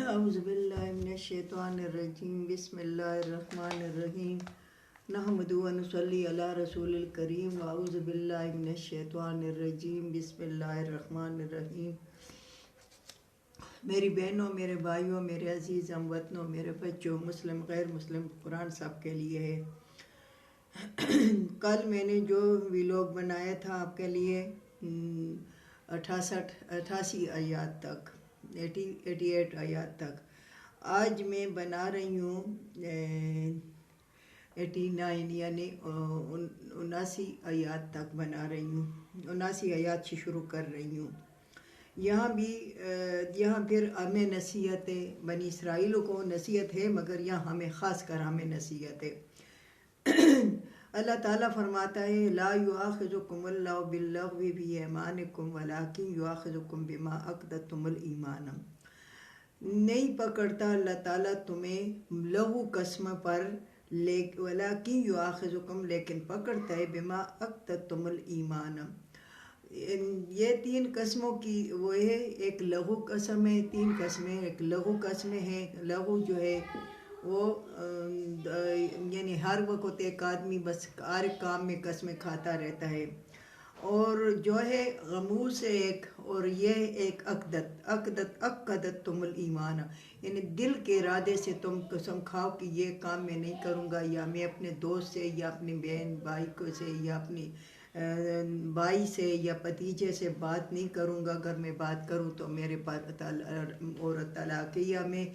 अऊज़ु बिल्लाहि मिनश शैतानिर रजीम बिस्मिल्लाहिर रहमानिर रहीम नहमदुहु व नुसल्ली अला रसूलिल करीम व अऊज़ु बिल्लाहि मिनश शैतानिर रजीम बिस्मिल्लाहिर रहमानिर रहीम। मेरी बहनों, मेरे भाइयों, मेरे अजीज़ हमवतनों, मेरे बच्चों, मुस्लिम गैर मुस्लिम, कुरान सब के लिए है। कल मैंने जो व्लॉग बनाया था आपके लिए 88 आयत तक, 88 आयत तक, आज मैं बना रही हूँ 89 यानी 79 आयत तक बना रही हूँ। 79 आयत से शुरू कर रही हूँ। यहाँ फिर हमें नसीहत है, बनी इसराइलों को नसीहत है, मगर यहाँ हमें ख़ास कर हमें नसीहत है। अल्लाह ताला फरमाता है, ला युआखिज़ुकुमुल्लाहु बिल्लग़्वी फ़ी ऐमानिकुम वलाकिन युआखिज़ुकुम बिमा अक़दतुमुल ईमान। नहीं पकड़ता अल्लाह ताला तुम्हें लघु कसम पर, वलाकिन युआखिज़ुकुम, लेकिन पकड़ता है बिमा अक़दतुमुल ईमान। ये 3 कस्मों की वो है, एक लघु कसम है, 3 कस्में, एक लघु कसमें है। लघु जो है वो यानी हर वक्त एक आदमी बस हर काम में कसमें खाता रहता है। और जो है गमूस है एक, और ये एक अक़दत तुमुल ईमान, यानी दिल के इरादे से तुम कसम खाओ कि ये काम मैं नहीं करूँगा, या मैं अपने दोस्त से या अपनी बहन भाई को से या अपनी भाई से या भतीजे से बात नहीं करूँगा। अगर मैं बात करूँ तो मेरे पास औरत तलाक है, या मैं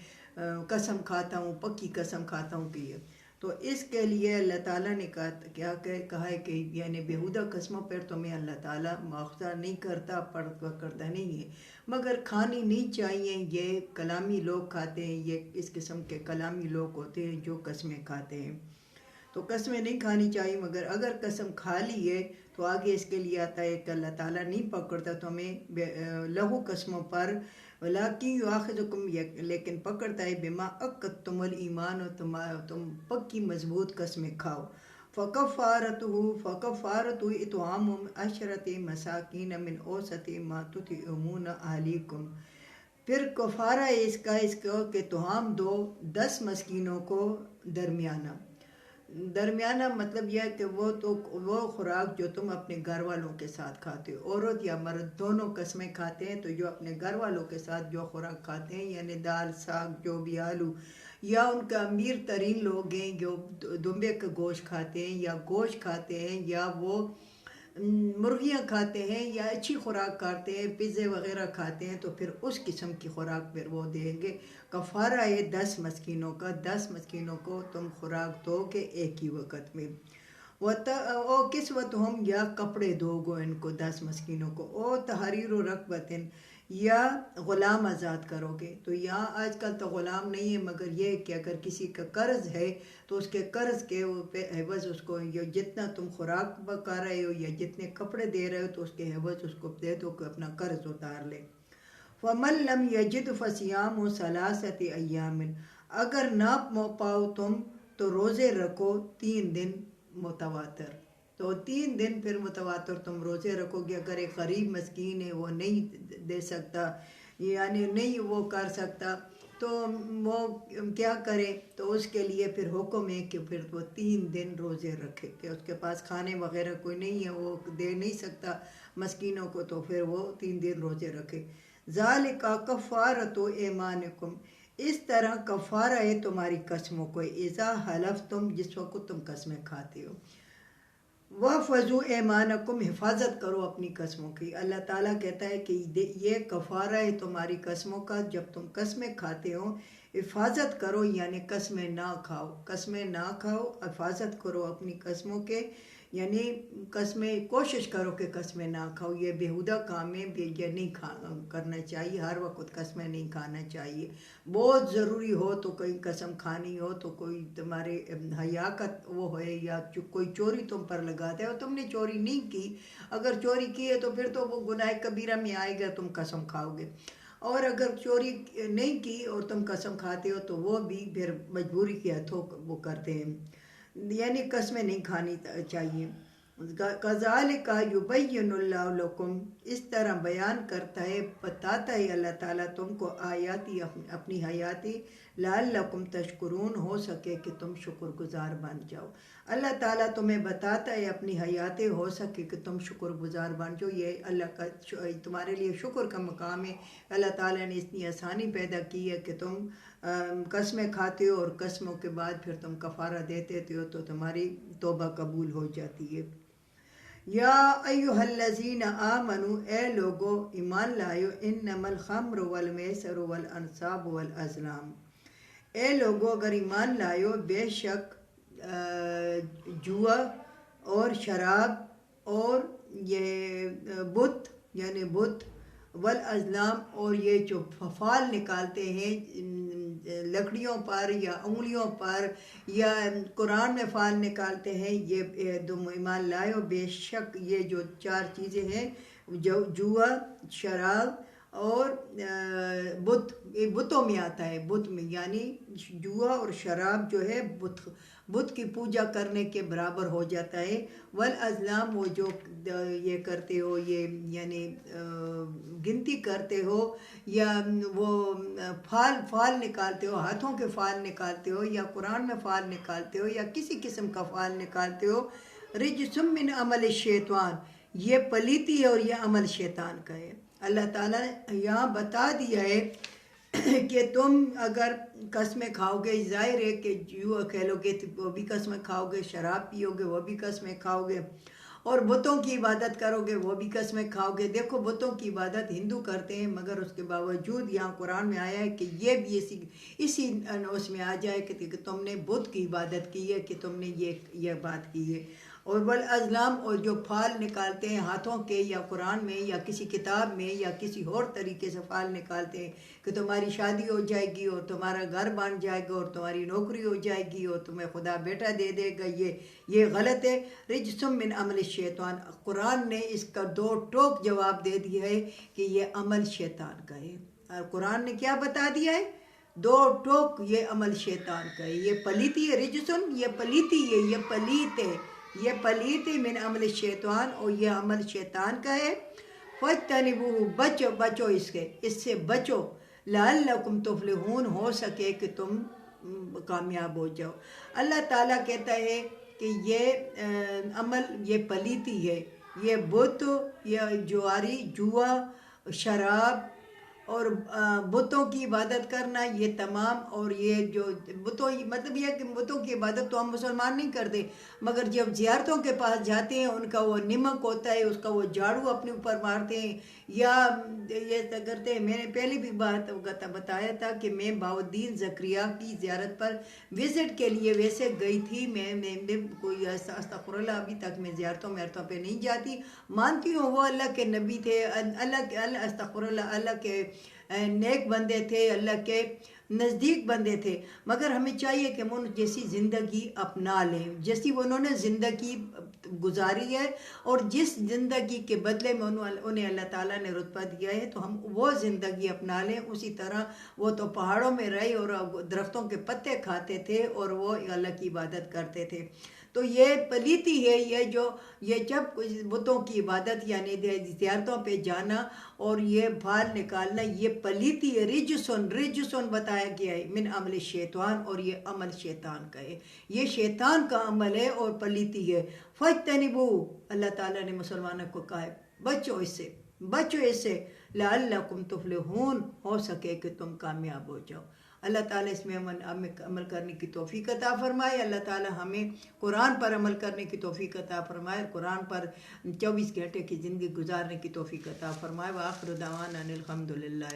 कसम खाता हूँ, पक्की कसम खाता हूँ कि ये। तो इसके लिए अल्लाह ताला ने कहा है कि यानी बेहुदा कस्मों पर तुम्हें अल्लाह ताला मुआखज़ा नहीं करता, करता नहीं है, मगर खानी नहीं चाहिए। ये कलामी लोग खाते हैं, ये इस किस्म के कलामी लोग होते हैं जो कस्में खाते हैं। तो कस्में नहीं खानी चाहिए, मगर अगर कसम खा ली है तो आगे इसके लिए आता है कि अल्लाह ताला नहीं पकड़ता तुम्हें लघु कस्मों पर, वलाकिन युआखिज़ुकुम, लेकिन पकड़ता है बिमा अक़दतुमुल ईमान, तुम पक्की मजबूत कस्में खाओ। फ़कफ़ारतुहु इत्आमु अशरति मसाकीन मिन औसति मा तुतिऊमुन अहलीकुम। फिर कफ़ारा है इसका कि तुहाम दो 10 मस्कीनों को दरमियाना मतलब यह है कि वो खुराक जो तुम अपने घर वालों के साथ खाते हो। औरत या मर्द दोनों कस्में खाते हैं, तो जो अपने घर वालों के साथ जो खुराक खाते हैं, यानी दाल साग जो भी आलू, या उनका अमीर तरीन लोग हैं जो दुम्बे का गोश्त खाते हैं, या गोश्त खाते हैं, या वो मुर्गियाँ खाते हैं, या अच्छी खुराक खाते हैं, पिज़्ज़े वग़ैरह खाते हैं, तो फिर उस किस्म की खुराक फिर वो देंगे। कफ़ारा है 10 मस्कीनों का, 10 मस्कीनों को तुम खुराक दोगे एक ही वक्त में। वो किस्वत हम, या कपड़े दोगो इनको 10 मस्कीनों को। ओ तहरीर रक़बतिन, या ग़ुलाम आज़ाद करोगे। तो यहाँ आजकल तो ग़ुलाम नहीं है, मगर ये है कि अगर किसी का कर्ज़ है तो उसके कर्ज़ के एवज़ उसको जितना तुम खुराक पका रहे हो या जितने कपड़े दे रहे हो, तो उसके एवज़ उसको दे दो कि अपना कर्ज़ उतार ले। फ़मन लम यजिद फ़सियामु सलासति अय्यामिन, अगर ना पाओ तुम तो रोज़े रखो 3 दिन मुतवातर। तो 3 दिन फिर मुतवातर तुम रोज़े रखोगे। अगर एक गरीब मस्कीन है, वो नहीं दे सकता, यानी नहीं वो कर सकता, तो वो क्या करे, तो उसके लिए फिर हुक्म है कि फिर वो 3 दिन रोज़े रखे। कि उसके पास खाने वगैरह कोई नहीं है, वो दे नहीं सकता मस्कीनों को, तो फिर वो 3 दिन रोज़े रखे। ज़ालिका कफ़ारतु ऐमानिकुम, इस तरह कफ़ारा है तुम्हारी कसमों को, इज़ा हलफ़्तुम, जिस वक्त तुम कसमें खाते हो। वफ़ज़ु ऐमानकुम, हिफाजत करो अपनी कसमों की। अल्लाह ताला कहता है कि ये कफ़ारा है तुम्हारी कसमों का, जब तुम कसमें खाते हो हिफाजत करो, यानी कसमें ना खाओ, कसमें ना खाओ, हिफाजत करो अपनी कसमों के, यानी कसमें कोशिश करो कि कसमें ना खाओ। ये बेहुदा काम है, ये नहीं करना चाहिए, हर वक्त कसमें नहीं खाना चाहिए। बहुत ज़रूरी हो तो कोई कसम खानी हो, तो कोई तुम्हारे हया का वो है, या कोई चोरी तुम पर लगाते हो, तुमने चोरी नहीं की, अगर चोरी की है तो फिर तो वो गुनाह कबीरा में आएगा, तुम कसम खाओगे। और अगर चोरी नहीं की और तुम कसम खाते हो, तो वो भी फिर मजबूरी के हाथों वो करते हैं, यानी कसमें नहीं खानी चाहिए। کذالک یبین اللہ لکم، اس طرح بیان کرتا ہے، بتاتا ہے اللہ تعالیٰ تم کو آیاتی، اپنی حیاتی، لعلکم تشکرون، ہو سکے کہ تم شکر گزار بن جاؤ۔ اللہ تعالیٰ تمہیں بتاتا ہے اپنی حیاتیں، ہو سکے کہ تم شکر گزار بن جاؤ۔ یہ اللہ کا تمہارے لیے شکر کا مقام ہے۔ اللہ تعالیٰ نے اتنی آسانی پیدا کی ہے کہ تم قسمیں کھاتے ہو اور قسموں کے بعد پھر تم کفارہ دیتے ہو تو تمہاری توبہ قبول ہو جاتی ہے۔ یا ایہا الذین آمنو، اے لوگو ایمان لائو، انما الخمر والمیسر والانصاب والازلام، اے لوگو اگر ایمان لائو، بے شک جوا اور شراب اور یہ بت یعنی بت، والازلام اور یہ جو فال نکالتے ہیں لکڑیوں پر یا انگلیوں پر، یا قرآن میں فال نکالتے ہیں، یہ تم ایمان لائے ہو، بے شک یہ جو چار چیزیں ہیں، جو جوا، شراب اور بت، یہ بتوں میں آتا ہے، بت میں یعنی جوا اور شراب جو ہے بت کی پوجا کرنے کے برابر ہو جاتا ہے۔ والازلام، وہ جو یہ کرتے ہو، یہ یعنی گنتی کرتے ہو، یا وہ فال نکالتے ہو، ہاتھوں کے فال نکالتے ہو، یا قرآن میں فال نکالتے ہو، یا کسی قسم کا فال نکالتے ہو، رجس من عمل الشیطان، یہ پلیتی ہے اور یہ عمل شیطان کا ہے۔ اللہ تعالیٰ نے یہاں بتا دیا ہے کہ تم اگر قسمیں کھاؤ گے، ظاہر ہے کہ جوا کھیلو گے تو وہ بھی قسمیں کھاؤ گے، شراب پیو گے وہ بھی قسمیں کھاؤ گے، اور بتوں کی عبادت کرو گے وہ بھی قسمیں کھاؤ گے۔ دیکھو بتوں کی عبادت ہندو کرتے ہیں، مگر اس کے باوجود یہاں قرآن میں آیا ہے کہ یہ بھی اسی اس میں آ جائے کہ تم نے بت کی عبادت کی ہے، کہ تم نے یہ بات کی ہے۔ اور والازلام، اور جو پھال نکالتے ہیں ہاتھوں کے، یا قرآن میں یا کسی کتاب میں یا کسی اور طریقے سے پھال نکالتے ہیں کہ تمہاری شادی ہو جائے گی اور تمہارا گھر بن جائے گا اور تمہاری نوکری ہو جائے گی اور تمہیں خدا بیٹا دے دے گا، یہ غلط ہے۔ رجس من عمل الشیطان، قرآن نے اس کا دو ٹوک جواب دے دیا ہے کہ یہ عمل شیطان کا ہے۔ اور قرآن نے کیا بتا دیا ہے؟ دو ٹوک، یہ عمل شیطان کا ہے، یہ پلیتی ہے، رجسن یہ پلیتی ہے، یہ پلیت ہے، یہ پلیت ہے، من عمل الشیطان، اور یہ عمل شیطان کا ہے۔ فَاجْتَنِبُوهُ، بچو اس سے بچو، لَعَلَّكُمْ تُفْلِحُونَ، ہو سکے کہ تم کامیاب ہو جاؤ۔ اللہ تعالیٰ کہتا ہے کہ یہ عمل، یہ پلیتی ہے، یہ بت، یہ جوا، شراب اور بتوں کی عبادت کرنا، یہ تمام، اور یہ جو مطلب یہ کہ بتوں کی عبادت تو ہم مسلمان نہیں کرتے، مگر جب زیارتوں کے پاس جاتے ہیں ان کا وہ نمک ہوتا ہے، اس کا وہ جھاڑو اپنے اوپر مارتے ہیں یا یہ کرتے ہیں۔ میں نے پہلے بھی بات بتایا تھا کہ میں بہاؤالدین زکریا کی زیارت پر وزٹ کے لیے ویسے گئی تھی، میں کوئی استغفر اللہ، ابھی تک میں زیارتوں پہ نہیں جاتی، مانتی ہوں وہ اللہ کے نبی تھے، استغفر اللہ، اللہ کے نیک بندے تھے، اللہ کے نزدیک بندے تھے، مگر ہمیں چاہیے کہ ہم ان جیسی زندگی اپنا لیں جیسی انہوں نے زندگی گزاری ہے، اور جس زندگی کے بدلے میں انہیں اللہ تعالیٰ نے رتبہ دیا ہے تو ہم وہ زندگی اپنا لیں۔ اسی طرح وہ تو پہاڑوں میں رہے اور درختوں کے پتے کھاتے تھے اور وہ اللہ کی عبادت کرتے تھے، تو یہ پلیتی ہے، یہ جب بتوں کی عبادت یعنی زیارتوں پہ جانا اور یہ پھال نکالنا، یہ پلیتی ہے، رجسن بتایا گیا ہے، من عمل الشیطان، اور یہ عمل شیطان کا ہے، یہ شیطان کا عمل ہے اور پلیتی ہے۔ فَاجْتَنِبُوهُ، اللہ تعالیٰ نے مسلمانوں کو کہا ہے بچو اس سے، لَعَلَّكُمْ تُفْلِحُونَ، ہو سکے کہ تم کامیاب ہو جاؤ۔ اللہ تعالیٰ اس میں عمل کرنے کی توفیق عطا فرمائے، اللہ تعالیٰ ہمیں قرآن پر عمل کرنے کی توفیق عطا فرمائے، قرآن پر 24 گھنٹے کی زندگی گزارنے کی توفیق عطا فرمائے۔ وآخر دعوانا ان الحمد للہ۔